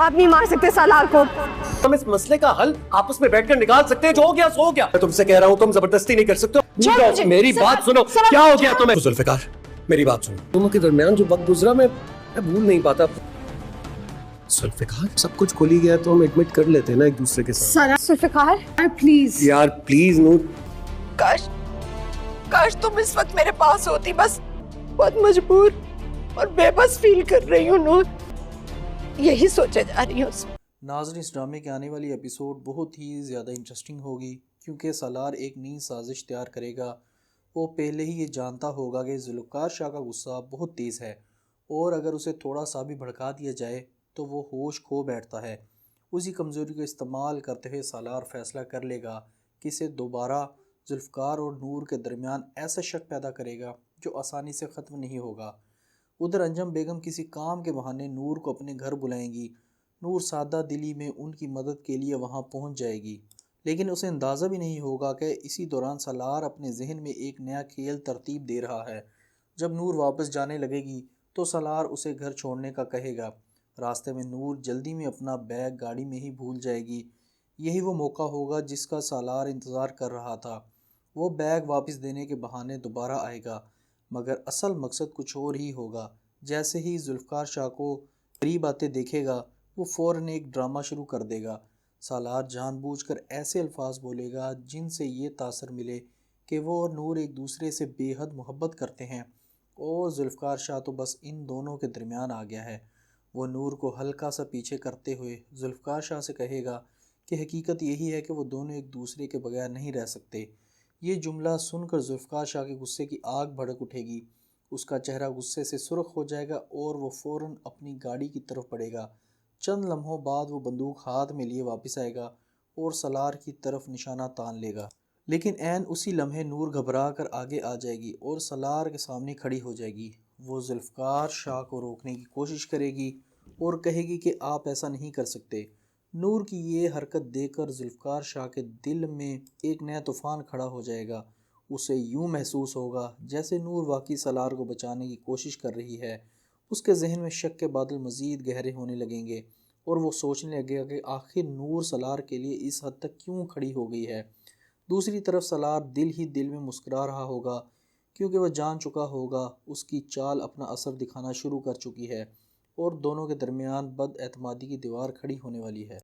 आप नहीं मार सकते सालार को। हम इस मसले का हल आपस में बैठकर निकाल सकते हैं। जो हो गया सो हो गया। मैं तुमसे कह रहा हूँ तुम जबरदस्ती नहीं कर सकते हो। मेरी बात सुनो। क्या हो गया तुम्हें? जुल्फिकार मेरी बात सुनो। दोनों के दरमियान जो वक्त गुजरा मैं भूल नहीं पाता। जुल्फिकार सब कुछ खुल ही गया तो हम एडमिट कर लेते हैं ना एक दूसरे के साथ। जुल्फिकार प्लीज यार प्लीज नूर। काश तुम इस वक्त मेरे पास होती। बस बहुत मजबूर और बेबस फील कर रही हूँ नूर। यही सोचा जा रही हूँ। नाज़रीन, इस ड्रामे के आने वाली एपिसोड बहुत ही ज़्यादा इंटरेस्टिंग होगी क्योंकि सालार एक नई साजिश तैयार करेगा। वो पहले ही ये जानता होगा कि जुल्फ़कार शाह का गुस्सा बहुत तेज़ है और अगर उसे थोड़ा सा भी भड़का दिया जाए तो वो होश खो बैठता है। उसी कमज़ोरी का इस्तेमाल करते हुए सालार फ़ैसला कर लेगा कि इसे दोबारा जुल्फ़कार और नूर के दरमियान ऐसा शक पैदा करेगा जो आसानी से ख़त्म नहीं होगा। उधर अंजम बेगम किसी काम के बहाने नूर को अपने घर बुलाएंगी। नूर सादा दिली में उनकी मदद के लिए वहां पहुंच जाएगी, लेकिन उसे अंदाज़ा भी नहीं होगा कि इसी दौरान सालार अपने जहन में एक नया खेल तरतीब दे रहा है। जब नूर वापस जाने लगेगी तो सालार उसे घर छोड़ने का कहेगा। रास्ते में नूर जल्दी में अपना बैग गाड़ी में ही भूल जाएगी। यही वो मौका होगा जिसका सालार इंतज़ार कर रहा था। वो बैग वापस देने के बहाने दोबारा आएगा, मगर असल मकसद कुछ और ही होगा। जैसे ही जुल्फ़कार शाह को करीब आते देखेगा वो फ़ौरन एक ड्रामा शुरू कर देगा। सालार जानबूझकर ऐसे अल्फाज बोलेगा जिनसे ये तासर मिले कि वो और नूर एक दूसरे से बेहद मोहब्बत करते हैं और जुल्फ़कार शाह तो बस इन दोनों के दरमियान आ गया है। वो नूर को हल्का सा पीछे करते हुए जुल्फ़कार शाह से कहेगा कि हकीकत यही है कि वो दोनों एक दूसरे के बगैर नहीं रह सकते। ये जुमला सुनकर जुल्फ़कार शाह के गुस्से की आग भड़क उठेगी। उसका चेहरा गुस्से से सुर्ख हो जाएगा और वो फ़ौरन अपनी गाड़ी की तरफ बढ़ेगा। चंद लम्हों बाद वो बंदूक हाथ में लिए वापस आएगा और सालार की तरफ निशाना तान लेगा। लेकिन ऐन उसी लम्हे नूर घबरा कर आगे आ जाएगी और सालार के सामने खड़ी हो जाएगी। वो जुल्फ़कार शाह को रोकने की कोशिश करेगी और कहेगी कि आप ऐसा नहीं कर सकते। नूर की ये हरकत देखकर जुल्फ़कार शाह के दिल में एक नया तूफ़ान खड़ा हो जाएगा। उसे यूँ महसूस होगा जैसे नूर वाकई सालार को बचाने की कोशिश कर रही है। उसके जहन में शक के बादल मज़ीद गहरे होने लगेंगे और वो सोचने लगेगा कि आखिर नूर सालार के लिए इस हद तक क्यों खड़ी हो गई है। दूसरी तरफ सालार दिल ही दिल में मुस्कुरा रहा होगा क्योंकि वह जान चुका होगा उसकी चाल अपना असर दिखाना शुरू कर चुकी है और दोनों के दरमियान बदएतमादी की दीवार खड़ी होने वाली है।